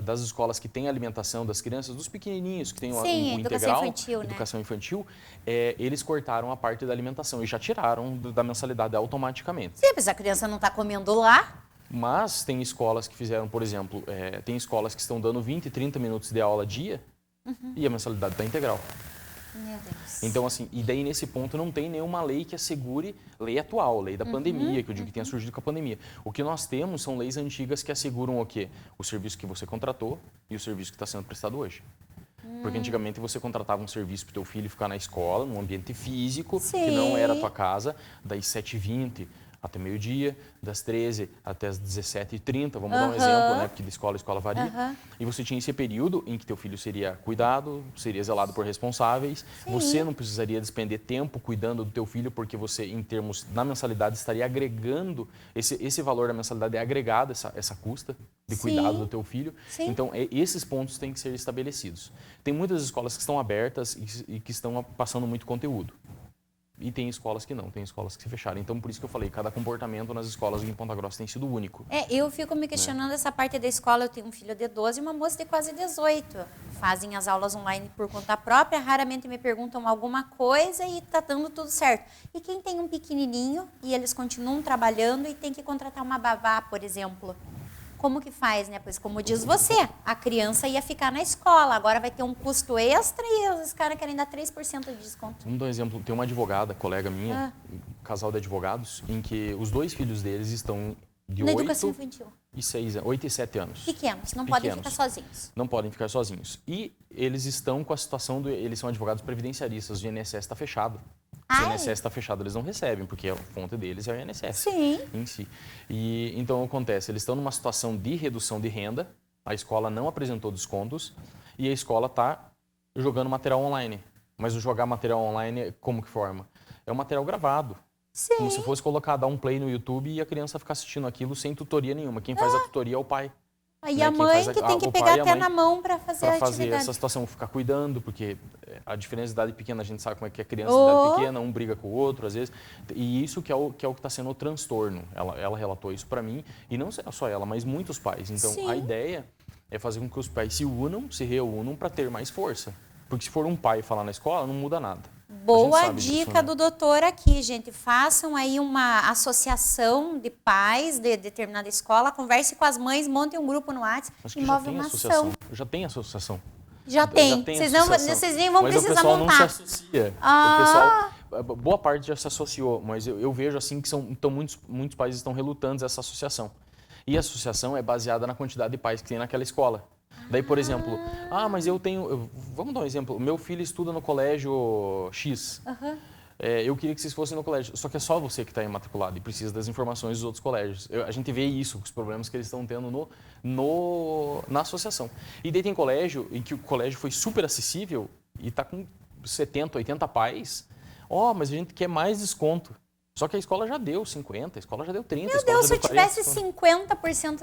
Speaker 4: das escolas que têm alimentação das crianças, dos pequenininhos, que tem o integral, educação infantil, eles cortaram a parte da alimentação e já tiraram da mensalidade automaticamente.
Speaker 1: Sim, mas a criança não está comendo lá.
Speaker 4: Mas tem escolas que fizeram, por exemplo, tem escolas que estão dando 20, 30 minutos de aula dia e a mensalidade está integral.
Speaker 1: Meu Deus.
Speaker 4: Então, assim, e daí nesse ponto não tem nenhuma lei que assegure, lei atual, lei da pandemia, que eu digo que tenha surgido com a pandemia. O que nós temos são leis antigas que asseguram o quê? O serviço que você contratou e o serviço que está sendo prestado hoje. Porque antigamente você contratava um serviço para o teu filho ficar na escola, num ambiente físico, que
Speaker 1: Sim.
Speaker 4: não era a tua casa, das 7h20 até meio-dia, das 13 até as 17h30, vamos dar um exemplo, né? Porque de escola a escola varia. E você tinha esse período em que teu filho seria cuidado, seria zelado por responsáveis.
Speaker 1: Sim.
Speaker 4: Você não precisaria despender tempo cuidando do teu filho, porque você, em termos da mensalidade, estaria agregando, esse valor da mensalidade é agregado, essa custa de cuidado do teu filho.
Speaker 1: Sim.
Speaker 4: Então, esses pontos têm que ser estabelecidos. Tem muitas escolas que estão abertas e que estão passando muito conteúdo. E tem escolas que não, tem escolas que se fecharam. Então, por isso que eu falei, cada comportamento nas escolas em Ponta Grossa tem sido único.
Speaker 1: Eu fico me questionando essa parte da escola. Eu tenho um filho de 12 e uma moça de quase 18. Fazem as aulas online por conta própria, raramente me perguntam alguma coisa e tá dando tudo certo. E quem tem um pequenininho e eles continuam trabalhando e tem que contratar uma babá, por exemplo, como que faz, né? Pois como diz você, a criança ia ficar na escola, agora vai ter um custo extra e os caras querem dar 3% de desconto.
Speaker 4: Vamos dar um exemplo. Tem uma advogada, colega minha, um casal de advogados, em que os dois filhos deles estão de
Speaker 1: Na
Speaker 4: 8
Speaker 1: educação infantil.
Speaker 4: e 7 anos.
Speaker 1: Pequenos, não podem ficar sozinhos.
Speaker 4: Não podem ficar sozinhos. E eles estão com a situação, eles são advogados previdenciaristas, o INSS está fechado. Se o INSS está fechado, eles não recebem, porque a fonte deles é o INSS
Speaker 1: Sim.
Speaker 4: em si. E então acontece, eles estão numa situação de redução de renda, a escola não apresentou descontos e a escola está jogando material online. Mas o jogar material online, como que forma? É um material gravado.
Speaker 1: Sim.
Speaker 4: Como se fosse colocar, dar um play no YouTube e a criança ficar assistindo aquilo sem tutoria nenhuma. Quem faz a tutoria é o pai.
Speaker 1: Aí
Speaker 4: né?
Speaker 1: a mãe que tem que
Speaker 4: o
Speaker 1: pegar
Speaker 4: pai e a
Speaker 1: até
Speaker 4: mãe
Speaker 1: na mão para fazer a atividade.
Speaker 4: essa situação, ficar cuidando, porque a diferença de idade pequena, a gente sabe como é que é criança de idade pequena, um briga com o outro, às vezes. E isso que é o que está sendo o transtorno. Ela relatou isso para mim, e não só ela, mas muitos pais. Então,
Speaker 1: Sim.
Speaker 4: a ideia é fazer com que os pais se reúnam para ter mais força. Porque se for um pai falar na escola, não muda nada.
Speaker 1: Boa
Speaker 4: sabe
Speaker 1: dica
Speaker 4: disso, né?
Speaker 1: do doutor aqui, gente. Façam aí uma associação de pais de determinada escola, converse com as mães, montem um grupo no WhatsApp
Speaker 4: Acho
Speaker 1: e
Speaker 4: que já
Speaker 1: move
Speaker 4: tem
Speaker 1: uma
Speaker 4: associação.
Speaker 1: ação.
Speaker 4: Já tem associação.
Speaker 1: Já tem. Vocês nem vão
Speaker 4: mas
Speaker 1: precisar
Speaker 4: o pessoal
Speaker 1: montar.
Speaker 4: não se associa. O pessoal, boa parte já se associou, mas eu vejo assim que muitos pais estão relutantes a essa associação. E a associação é baseada na quantidade de pais que tem naquela escola. Daí, por exemplo, mas vamos dar um exemplo. Meu filho estuda no colégio X. Eu queria que vocês fossem no colégio. Só que é só você que está imatriculado e precisa das informações dos outros colégios. A gente vê isso, os problemas que eles estão tendo na associação. E daí tem colégio em que o colégio foi super acessível e está com 70, 80 pais. Mas a gente quer mais desconto. Só que a escola já deu 50, a escola já deu 30,
Speaker 1: Meu
Speaker 4: a escola
Speaker 1: Deus, se
Speaker 4: já
Speaker 1: eu
Speaker 4: deu 40.
Speaker 1: tivesse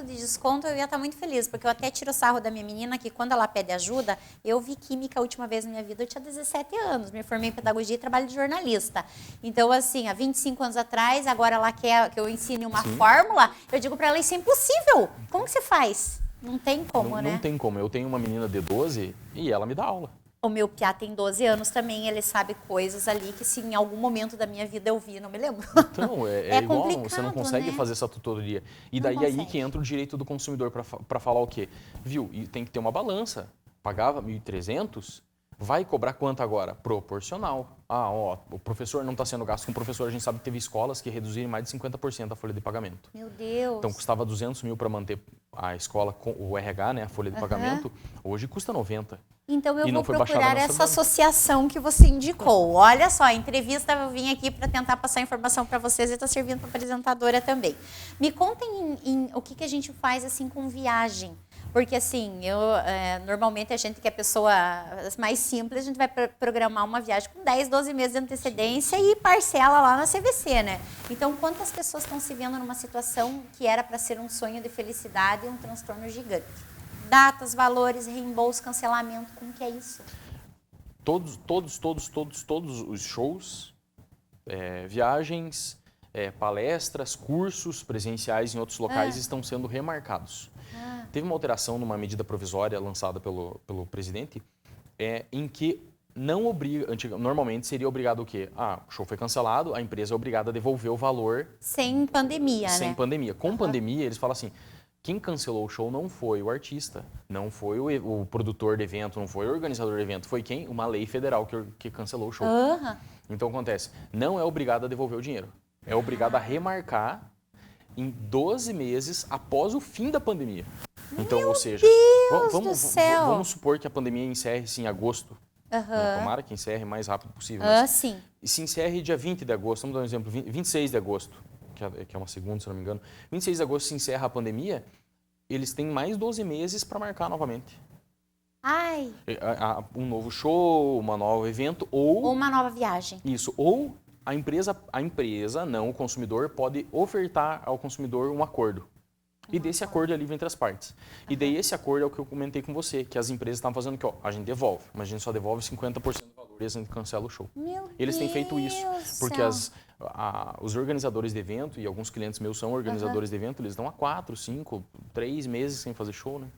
Speaker 1: 50% de desconto, eu ia estar muito feliz, porque eu até tiro sarro da minha menina, que quando ela pede ajuda, eu vi química a última vez na minha vida, eu tinha 17 anos, me formei em pedagogia e trabalho de jornalista. Então, assim, há 25 anos atrás, agora ela quer que eu ensine uma fórmula, eu digo para ela, isso é impossível. Como que você faz? Não tem como, né?
Speaker 4: Não tem como. Eu tenho uma menina de 12 e ela me dá aula.
Speaker 1: O meu piá tem 12 anos também, ele sabe coisas ali que se em algum momento da minha vida eu vi, não me lembro.
Speaker 4: Então, é igual,
Speaker 1: complicado,
Speaker 4: você não consegue
Speaker 1: né?
Speaker 4: fazer essa tutoria. E
Speaker 1: Não
Speaker 4: daí aí
Speaker 1: consegue.
Speaker 4: que entra o direito do consumidor para falar o quê? Viu? E tem que ter uma balança. Pagava 1.300, vai cobrar quanto agora? Proporcional. O professor não está sendo gasto com o professor. A gente sabe que teve escolas que reduziram mais de 50% a folha de pagamento.
Speaker 1: Meu Deus.
Speaker 4: Então, custava 200 mil para manter a escola, com o RH, né, a folha de pagamento. Hoje custa 90.
Speaker 1: Então eu
Speaker 4: E
Speaker 1: vou
Speaker 4: não foi baixada
Speaker 1: procurar
Speaker 4: a nossa
Speaker 1: essa
Speaker 4: banda.
Speaker 1: associação que você indicou. Olha só, a entrevista eu vim aqui para tentar passar informação para vocês e está servindo para apresentadora também. Me contem o que a gente faz assim com viagem. Porque assim, normalmente a gente que é pessoa mais simples, a gente vai programar uma viagem com 10, 12 meses de antecedência e parcela lá na CVC, né? Então, quantas pessoas estão se vendo numa situação que era para ser um sonho de felicidade e um transtorno gigante? Datas, valores, reembolso, cancelamento, como que é isso?
Speaker 4: Todos os shows, viagens, palestras, cursos presenciais em outros locais estão sendo remarcados. Teve uma alteração numa medida provisória lançada pelo presidente, em que não obriga, normalmente seria obrigado o quê? O show foi cancelado, a empresa é obrigada a devolver o valor
Speaker 1: Sem pandemia,
Speaker 4: sem
Speaker 1: né?
Speaker 4: pandemia. Com pandemia, eles falam assim, quem cancelou o show não foi o artista, não foi o produtor do evento, não foi o organizador do evento, foi quem? Uma lei federal que cancelou o show. Então, acontece, não é obrigado a devolver o dinheiro, é obrigado a remarcar em 12 meses após o fim da pandemia. Então, ou seja,
Speaker 1: do céu.
Speaker 4: vamos supor que a pandemia encerre-se em agosto. Né? Tomara que encerre o mais rápido possível.
Speaker 1: Sim.
Speaker 4: E se encerre dia 20 de agosto, vamos dar um exemplo, 26 de agosto, que é uma segunda, se não me engano. 26 de agosto se encerra a pandemia, eles têm mais 12 meses para marcar novamente.
Speaker 1: Ai.
Speaker 4: Um novo show, um novo evento
Speaker 1: Ou uma nova viagem.
Speaker 4: Isso, ou a empresa, não o consumidor, pode ofertar ao consumidor um acordo. E desse acordo é livre entre as partes. E daí esse acordo é o que eu comentei com você, que as empresas estavam fazendo que, ó, a gente devolve, mas a gente só devolve 50% do valor e a gente cancela o show. Eles têm feito isso, porque os organizadores de evento, e alguns clientes meus são organizadores de evento, eles estão há 4, 5, 3 meses sem fazer show, né?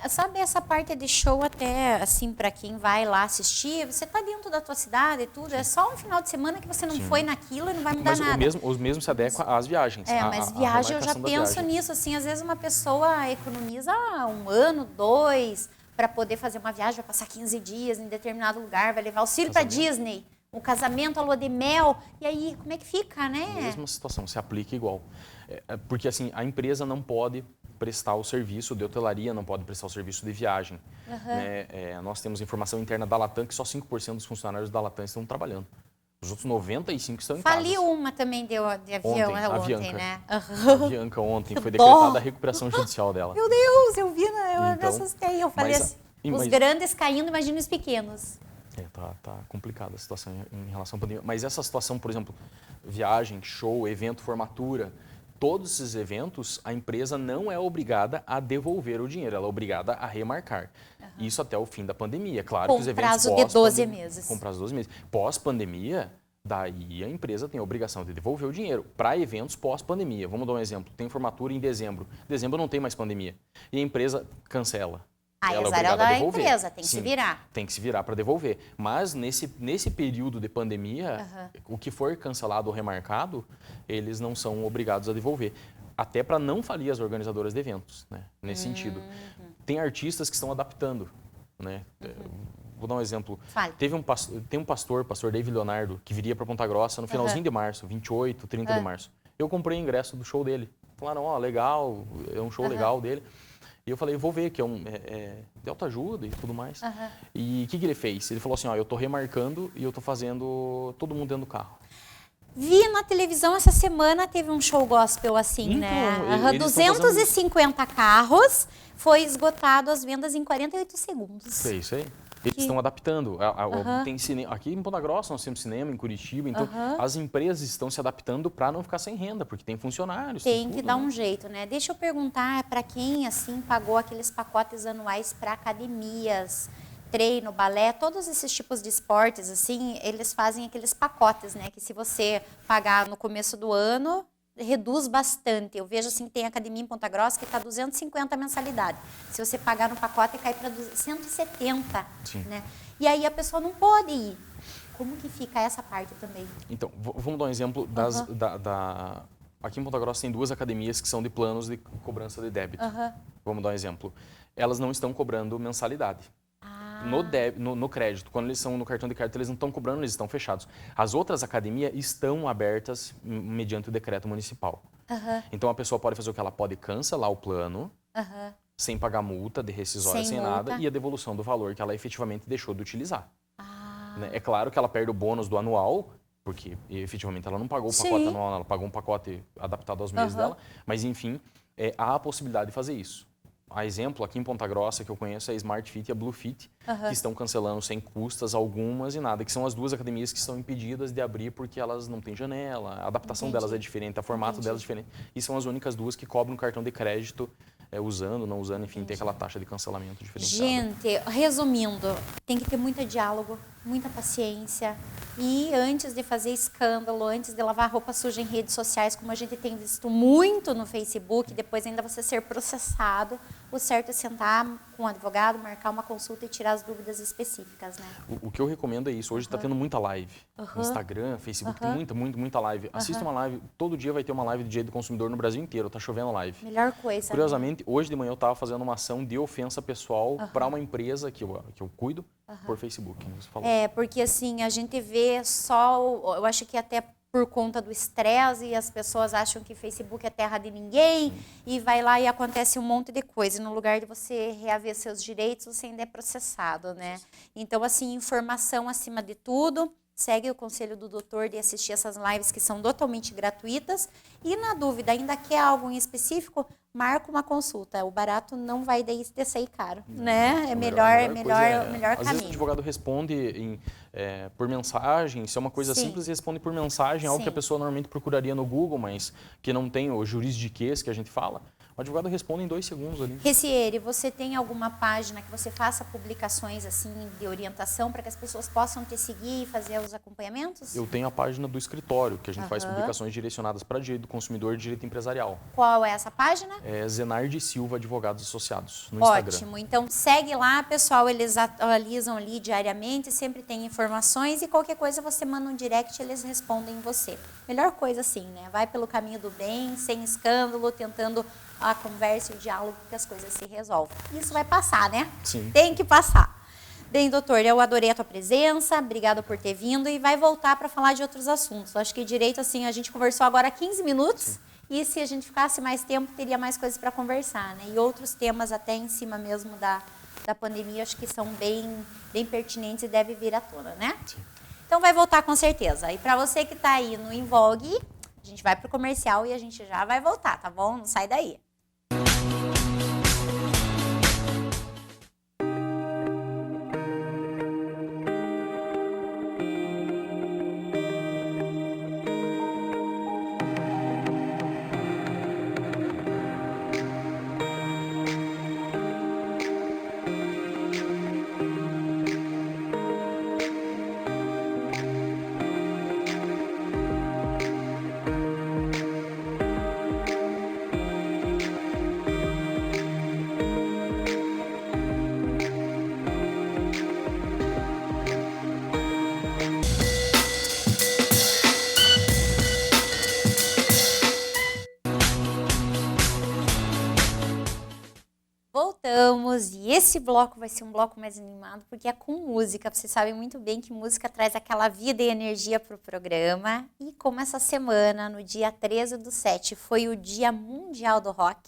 Speaker 1: Sabe essa parte de show até, assim, para quem vai lá assistir, você tá dentro da tua cidade e tudo, é só um final de semana que você não foi naquilo e não vai mudar nada.
Speaker 4: Mas os mesmos se adequam às viagens.
Speaker 1: Mas viagem, eu já penso nisso, assim, às vezes uma pessoa economiza 1 ano, 2, para poder fazer uma viagem, vai passar 15 dias em determinado lugar, vai levar o filho para Disney, o casamento, a lua de mel, e aí como é que fica, né?
Speaker 4: Mesma situação, se aplica igual. Porque assim, a empresa não pode prestar o serviço de hotelaria, não pode prestar o serviço de viagem. Né? Nós temos informação interna da Latam que só 5% dos funcionários da Latam estão trabalhando. Os outros 95% estão em casa.
Speaker 1: Faliu uma também de avião ontem, né?
Speaker 4: A Avianca ontem, foi decretada a recuperação judicial dela.
Speaker 1: Meu Deus, eu vi, eu me assustei. Eu falei assim, os grandes caindo, imagina os pequenos.
Speaker 4: Tá complicada a situação em relação à pandemia. Mas essa situação, por exemplo, viagem, show, evento, formatura, todos esses eventos, a empresa não é obrigada a devolver o dinheiro, ela é obrigada a remarcar. Isso até o fim da pandemia. Claro que os eventos
Speaker 1: prazo de 12 meses.
Speaker 4: Com prazo de 12 meses. Pós-pandemia, daí a empresa tem a obrigação de devolver o dinheiro para eventos pós-pandemia. Vamos dar um exemplo. Tem formatura em dezembro. Dezembro não tem mais pandemia. E a empresa cancela.
Speaker 1: Ela é obrigada a devolver. Empresa, tem que se virar.
Speaker 4: Tem que se virar para devolver. Mas nesse período de pandemia, o que for cancelado ou remarcado, eles não são obrigados a devolver. Até para não falir as organizadoras de eventos, né? Nesse sentido. Tem artistas que estão adaptando, né? Vou dar um exemplo. Tem um pastor David Leonardo, que viria para Ponta Grossa no finalzinho de março, 28, 30 de março. Eu comprei o ingresso do show dele. Falaram, ó, legal, é um show legal dele. E eu falei, vou ver, que é de autoajuda e tudo mais. E o que ele fez? Ele falou assim, ó, eu tô remarcando e eu tô fazendo todo mundo dentro do carro. Vi
Speaker 1: na televisão essa semana, teve um show gospel assim,
Speaker 4: então,
Speaker 1: né? 250 carros, foi esgotado as vendas em 48 segundos.
Speaker 4: É isso aí. Eles estão adaptando. Tem cinema. Aqui em Ponta Grossa nós temos cinema, em Curitiba. Então, as empresas estão se adaptando para não ficar sem renda, porque tem funcionários.
Speaker 1: Tem que dar um jeito, né? Deixa eu perguntar para quem, assim, pagou aqueles pacotes anuais para academias, treino, balé, todos esses tipos de esportes, assim, eles fazem aqueles pacotes, né? Que se você pagar no começo do ano, reduz bastante. Eu vejo assim que tem academia em Ponta Grossa que está 250 a mensalidade. Se você pagar no pacote, cai para 170, né? E aí a pessoa não pode ir. Como que fica essa parte também?
Speaker 4: Então, vamos dar um exemplo aqui em Ponta Grossa tem 2 academias que são de planos de cobrança de débito. Vamos dar um exemplo. Elas não estão cobrando mensalidade. No crédito, quando eles são no cartão de crédito, eles não estão cobrando, eles estão fechados. As outras academias estão abertas mediante o decreto municipal. Então a pessoa pode fazer o que? Ela pode cancelar o plano, sem pagar multa de rescisória, sem nada, e a devolução do valor que ela efetivamente deixou de utilizar. Né? É claro que ela perde o bônus do anual, porque efetivamente ela não pagou o pacote anual, ela pagou um pacote adaptado aos meses dela, mas enfim, há a possibilidade de fazer isso. A exemplo, aqui em Ponta Grossa, que eu conheço, é a Smart Fit e a Blue Fit, que estão cancelando sem custas algumas e nada, que são as 2 academias que estão impedidas de abrir porque elas não têm janela, a adaptação delas é diferente, o formato delas é diferente. E são as únicas 2 que cobram cartão de crédito, usando, não usando, enfim, tem aquela taxa de cancelamento diferenciada.
Speaker 1: Gente, resumindo, tem que ter muito diálogo, muita paciência. E antes de fazer escândalo, antes de lavar roupa suja em redes sociais, como a gente tem visto muito no Facebook, depois ainda você ser processado, o certo é sentar com o advogado, marcar uma consulta e tirar as dúvidas específicas, né?
Speaker 4: O que eu recomendo é isso. Hoje está tendo muita live. Instagram, Facebook, tem muita live. Assista uma live. Todo dia vai ter uma live de Dia do Consumidor no Brasil inteiro. Tá chovendo live.
Speaker 1: Melhor coisa.
Speaker 4: Curiosamente, hoje de manhã eu estava fazendo uma ação de ofensa pessoal para uma empresa que eu cuido por Facebook. Você falou.
Speaker 1: Porque assim, a gente vê só, eu acho que até por conta do estresse e as pessoas acham que Facebook é terra de ninguém e vai lá e acontece um monte de coisa. E no lugar de você reaver seus direitos, você ainda é processado, né? Então, assim, informação acima de tudo. Segue o conselho do doutor de assistir essas lives que são totalmente gratuitas. E na dúvida, ainda quer algo em específico, marca uma consulta. O barato não vai sair caro, né? É melhor
Speaker 4: Às vezes o
Speaker 1: caminho.
Speaker 4: advogado responde por mensagem, se é uma coisa
Speaker 1: Sim.
Speaker 4: simples, responde por mensagem, algo
Speaker 1: Sim.
Speaker 4: que a pessoa normalmente procuraria no Google, mas que não tem o juridiquês que a gente fala. O advogado responde em 2 segundos ali.
Speaker 1: Recieri, você tem alguma página que você faça publicações assim de orientação para que as pessoas possam te seguir e fazer os acompanhamentos?
Speaker 4: Eu tenho a página do escritório, que a gente faz
Speaker 1: Aham.
Speaker 4: publicações direcionadas para direito do consumidor e direito empresarial.
Speaker 1: Qual é essa página?
Speaker 4: É Zenardi Silva Advogados Associados, no Instagram.
Speaker 1: Ótimo, então segue lá, pessoal, eles atualizam ali diariamente, sempre tem informações e qualquer coisa você manda um direct, eles respondem você. Melhor coisa assim, né? Vai pelo caminho do bem, sem escândalo, tentando a conversa e o diálogo que as coisas se resolvem. Isso vai passar, né?
Speaker 4: Sim.
Speaker 1: Tem que passar. Bem, doutor, eu adorei a tua presença, obrigada por ter vindo e vai voltar para falar de outros assuntos. Acho que direito, assim, a gente conversou agora 15 minutos. Sim. E se a gente ficasse mais tempo, teria mais coisas para conversar, né? E outros temas até em cima mesmo da pandemia, acho que são bem pertinentes e devem vir à tona, né?
Speaker 4: Sim.
Speaker 1: Então vai voltar com certeza. E para você que está aí no Invogue, a gente vai pro comercial e a gente já vai voltar, tá bom? Não sai daí. Voltamos e esse bloco vai ser um bloco mais animado porque é com música. Vocês sabem muito bem que música traz aquela vida e energia para o programa. E como essa semana, no dia 13/7, foi o Dia Mundial do Rock,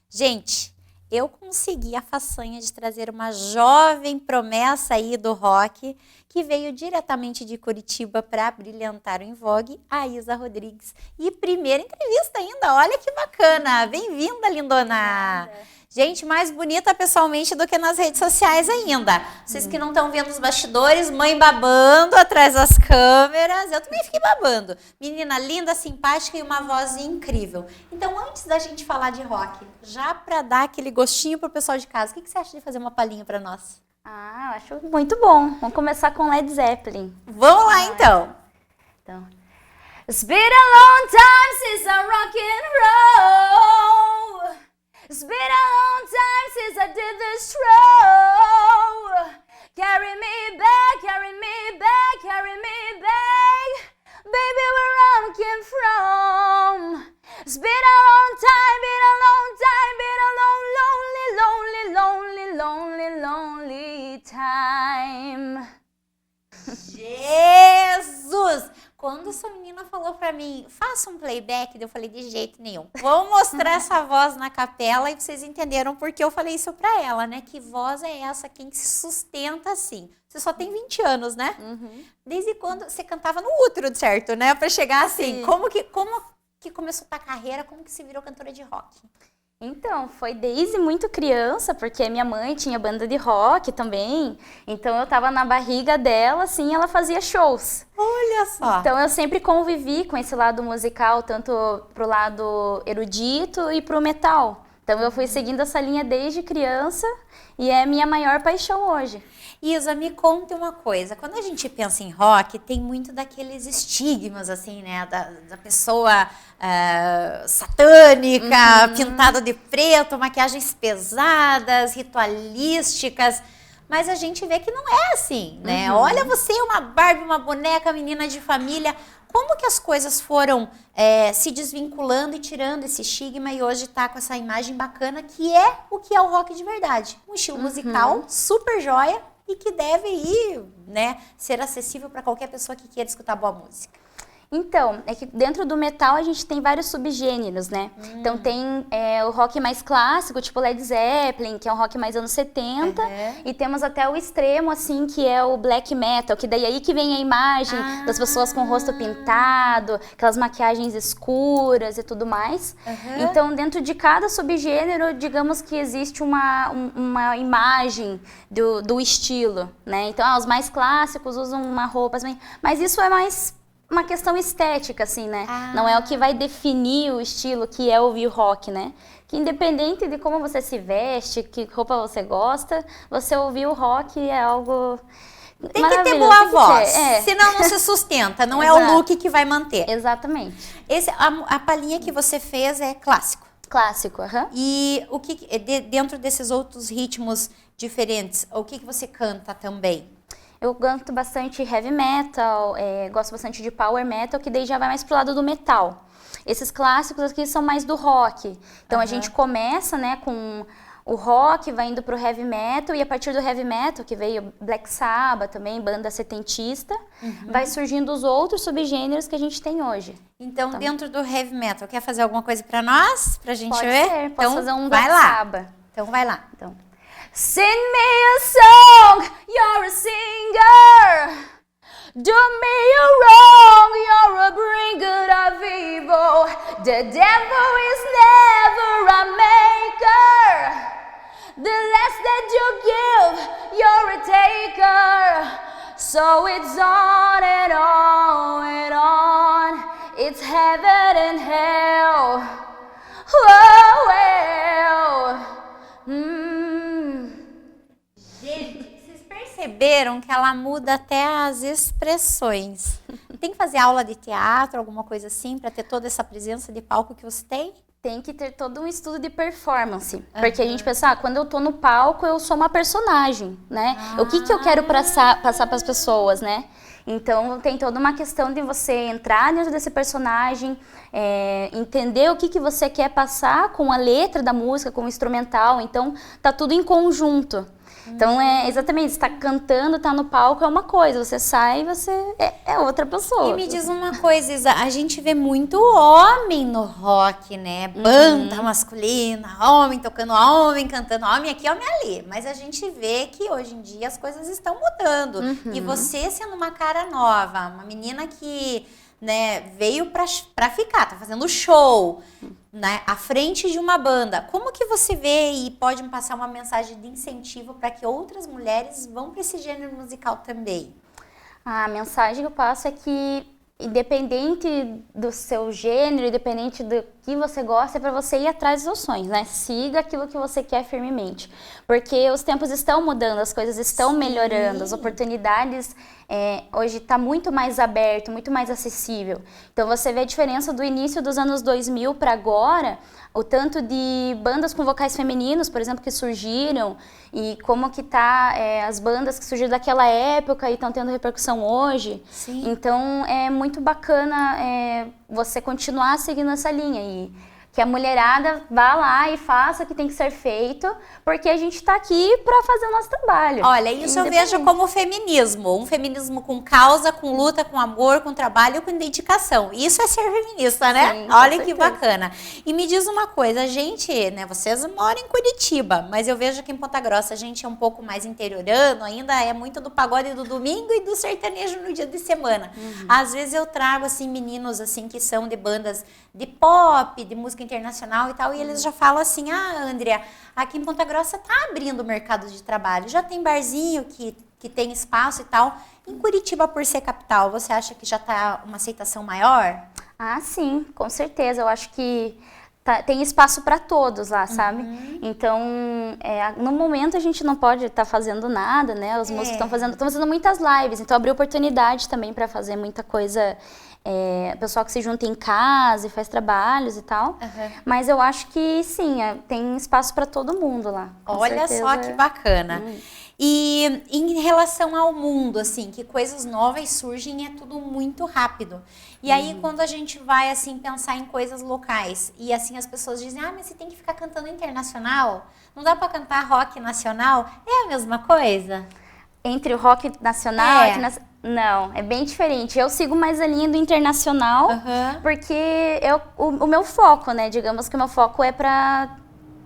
Speaker 1: gente, eu consegui a façanha de trazer uma jovem promessa aí do rock que veio diretamente de Curitiba para brilhantar o Invogue, a Isa Rodrigues. E primeira entrevista ainda, olha que bacana. Bem-vinda, lindona. Gente, mais bonita pessoalmente do que nas redes sociais ainda. Vocês que não estão vendo os bastidores, mãe babando atrás das câmeras. Eu também fiquei babando. Menina linda, simpática e uma voz incrível. Então, antes da gente falar de rock, já para dar aquele gostinho pro pessoal de casa, o que você acha de fazer uma palhinha para nós?
Speaker 5: Ah, eu acho muito bom. Vamos começar com Led Zeppelin.
Speaker 1: Vamos lá, então.
Speaker 5: It's been a long time since I rock and roll. It's been a long time since I did this stroll. Carry me back, carry me back, carry me back. Baby, where I came from. It's been a long time, been a long time, been a long, lonely, lonely, lonely, lonely, lonely time.
Speaker 1: Jesus! Quando essa menina falou pra mim, faça um playback, eu falei, de jeito nenhum. Vou mostrar essa voz na capela e vocês entenderam porque eu falei isso pra ela, né? Que voz é essa, quem se sustenta assim? Você só tem 20 anos, né?
Speaker 5: Uhum.
Speaker 1: Desde quando você cantava no útero, certo, né? Pra chegar assim,
Speaker 5: Sim.
Speaker 1: como que começou a tua carreira, como que você virou cantora de rock?
Speaker 5: Então, foi desde muito criança, porque minha mãe tinha banda de rock também. Então, eu tava na barriga dela, assim, ela fazia shows.
Speaker 1: Olha só!
Speaker 5: Então, eu sempre convivi com esse lado musical, tanto pro lado erudito e pro metal. Então, eu fui seguindo essa linha desde criança e é minha maior paixão hoje.
Speaker 1: Isa, me conta uma coisa. Quando a gente pensa em rock, tem muito daqueles estigmas, assim, né? Da pessoa satânica, pintada de preto, maquiagens pesadas, ritualísticas. Mas a gente vê que não é assim, né? Olha você, uma Barbie, uma boneca, menina de família. Como que as coisas foram se desvinculando e tirando esse estigma e hoje tá com essa imagem bacana que é o que é o rock de verdade? Um estilo musical super joia e que deve ir, né, ser acessível para qualquer pessoa que queira escutar boa música.
Speaker 5: Então, é que dentro do metal a gente tem vários subgêneros, né? Então tem o rock mais clássico, tipo Led Zeppelin, que é um rock mais anos 70. E temos até o extremo, assim, que é o black metal, que daí aí que vem a imagem das pessoas com o rosto pintado, aquelas maquiagens escuras e tudo mais. Então, dentro de cada subgênero, digamos que existe uma imagem do estilo, né? Então, os mais clássicos usam uma roupa, mas isso é mais uma questão estética, assim, né? Não é o que vai definir o estilo que é ouvir rock, né? Que independente de como você se veste, que roupa você gosta, você ouvir o rock é algo
Speaker 1: Tem que ter boa voz,
Speaker 5: ter,
Speaker 1: senão não se sustenta, não é o look que vai manter.
Speaker 5: Exatamente.
Speaker 1: A palhinha que você fez é clássico.
Speaker 5: Clássico,
Speaker 1: E o que dentro desses outros ritmos diferentes, o que você canta também?
Speaker 5: Eu canto bastante heavy metal, gosto bastante de power metal, que daí já vai mais pro lado do metal. Esses clássicos aqui são mais do rock. Então a gente começa, né, com o rock, vai indo pro heavy metal, e a partir do heavy metal, que veio Black Sabbath também, banda setentista, vai surgindo os outros subgêneros que a gente tem hoje.
Speaker 1: Então, dentro do heavy metal, quer fazer alguma coisa pra nós? Pra gente
Speaker 5: Pode
Speaker 1: ver?
Speaker 5: ser, posso
Speaker 1: então,
Speaker 5: fazer um
Speaker 1: vai
Speaker 5: Black
Speaker 1: lá.
Speaker 5: Sabbath.
Speaker 1: Então vai lá.
Speaker 5: Então. Sing me a song, you're a singer. Do me a wrong, you're a bringer of evil. The devil is never a maker. The less that you give, you're a taker. So it's on and on and on. It's heaven and hell. Oh, well.
Speaker 1: Gente, vocês perceberam que ela muda até as expressões. Tem que fazer aula de teatro, alguma coisa assim, para ter toda essa presença de palco que você tem?
Speaker 5: Tem que ter todo um estudo de performance. Porque a gente pensa, quando eu tô no palco, eu sou uma personagem, né? O que eu quero passar para as pessoas, né? Então, tem toda uma questão de você entrar dentro desse personagem, entender o que você quer passar com a letra da música, com o instrumental. Então, tá tudo em conjunto. Então, exatamente, você tá cantando, tá no palco, é uma coisa. Você sai, você é outra pessoa.
Speaker 1: E me diz uma coisa, Isa, a gente vê muito homem no rock, né? Banda masculina, homem tocando homem, cantando homem aqui, homem ali. Mas a gente vê que hoje em dia as coisas estão mudando. E você sendo uma cara nova, uma menina que, né, veio pra ficar, tá fazendo show, né, à frente de uma banda. Como que você vê e pode me passar uma mensagem de incentivo para que outras mulheres vão para esse gênero musical também?
Speaker 5: A mensagem que eu passo é que, independente do seu gênero, independente do que você gosta, é para você ir atrás dos seus sonhos, né? Siga aquilo que você quer firmemente. Porque os tempos estão mudando, as coisas estão melhorando, as oportunidades hoje está muito mais aberto, muito mais acessível. Então você vê a diferença do início dos anos 2000 para agora, o tanto de bandas com vocais femininos, por exemplo, que surgiram, e como que tá as bandas que surgiram daquela época e estão tendo repercussão hoje.
Speaker 1: Sim.
Speaker 5: Então é muito bacana você continuar seguindo essa linha e que a mulherada vá lá e faça o que tem que ser feito, porque a gente está aqui para fazer o nosso trabalho.
Speaker 1: Olha, isso eu vejo como feminismo. Um feminismo com causa, com luta, com amor, com trabalho, com dedicação. Isso é ser feminista, né?
Speaker 5: Sim,
Speaker 1: Olha que bacana. E me diz uma coisa, a gente, né, vocês moram em Curitiba, mas eu vejo que em Ponta Grossa a gente é um pouco mais interiorano, ainda é muito do pagode do domingo e do sertanejo no dia de semana. Às vezes eu trago, assim, meninos, assim, que são de bandas de pop, de música internacional e tal, e eles já falam assim, Andrea, aqui em Ponta Grossa tá abrindo o mercado de trabalho, já tem barzinho que tem espaço e tal. Em Curitiba, por ser capital, você acha que já tá uma aceitação maior?
Speaker 5: Ah, sim, com certeza, eu acho que tem espaço para todos lá, sabe? Então, no momento a gente não pode estar fazendo nada, né? Os músicos estão fazendo muitas lives, então abriu oportunidade também para fazer muita coisa, pessoal que se junta em casa e faz trabalhos e tal. Mas eu acho que sim, tem espaço para todo mundo lá.
Speaker 1: Olha só que bacana. E em relação ao mundo, assim, que coisas novas surgem, é tudo muito rápido. E aí, quando a gente vai, assim, pensar em coisas locais, e assim as pessoas dizem, mas você tem que ficar cantando internacional? Não dá pra cantar rock nacional? É a mesma coisa?
Speaker 5: Entre o rock nacional Não, é bem diferente. Eu sigo mais a linha do internacional, porque o meu foco, né? Digamos que o meu foco é pra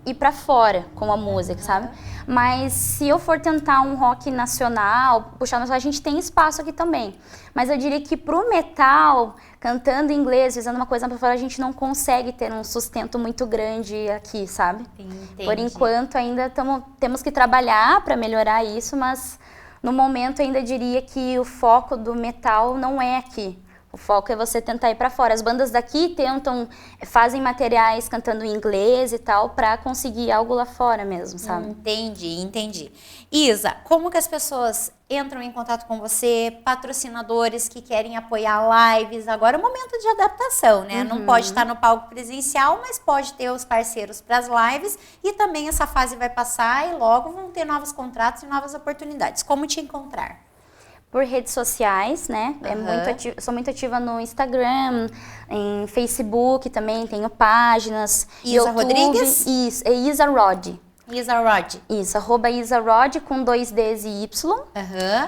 Speaker 5: ir pra fora com a música, sabe? Mas se eu for tentar um rock nacional, puxar a gente tem espaço aqui também. Mas eu diria que pro metal, cantando em inglês, fazendo uma coisa pra fora, a gente não consegue ter um sustento muito grande aqui, sabe?
Speaker 1: Entendi.
Speaker 5: Por enquanto ainda temos que trabalhar para melhorar isso, mas no momento ainda diria que o foco do metal não é aqui. O foco é você tentar ir para fora. As bandas daqui fazem materiais cantando em inglês e tal para conseguir algo lá fora mesmo, sabe?
Speaker 1: Entendi. Isa, como que as pessoas entram em contato com você, patrocinadores que querem apoiar lives? Agora é um momento de adaptação, né? Não pode estar no palco presencial, mas pode ter os parceiros para as lives e também essa fase vai passar e logo vão ter novos contratos e novas oportunidades. Como te encontrar?
Speaker 5: Por redes sociais, né? Sou muito ativa no Instagram, em Facebook também, tenho páginas.
Speaker 1: Isa
Speaker 5: YouTube,
Speaker 1: Rodrigues?
Speaker 5: Isso, é Isa Rod.
Speaker 1: Isa Rod.
Speaker 5: Isso, @IsaRod com 2 Ds e Y.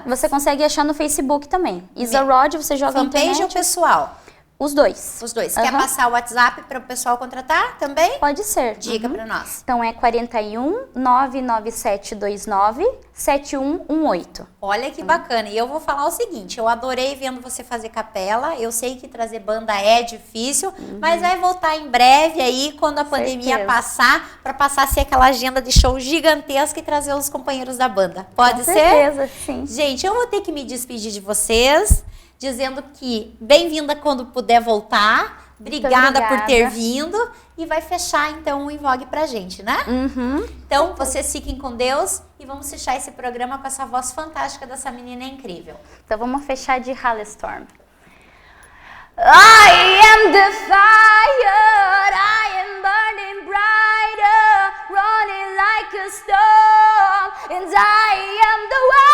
Speaker 5: Você consegue achar no Facebook também. Isa Rod, você joga na internet.
Speaker 1: Fanpage ou pessoal?
Speaker 5: Os dois.
Speaker 1: Os dois. Quer passar o WhatsApp para o pessoal contratar também?
Speaker 5: Pode ser.
Speaker 1: Diga para nós.
Speaker 5: Então é 41 99729 7118.
Speaker 1: Olha que bacana. E eu vou falar o seguinte, eu adorei vendo você fazer capela. Eu sei que trazer banda é difícil, mas vai voltar em breve aí, quando a pandemia passar, para passar a ser aquela agenda de show gigantesca e trazer os companheiros da banda. Pode ser?
Speaker 5: Com certeza, sim.
Speaker 1: Gente, eu vou ter que me despedir de vocês, dizendo que bem-vinda quando puder voltar. Obrigada por ter vindo. E vai fechar, então, o Invogue pra gente, né? Então, vocês fiquem com Deus e vamos fechar esse programa com essa voz fantástica dessa menina incrível.
Speaker 5: Então, vamos fechar de Halestorm. I am the fire, I am burning brighter, running like a storm, and I am the one.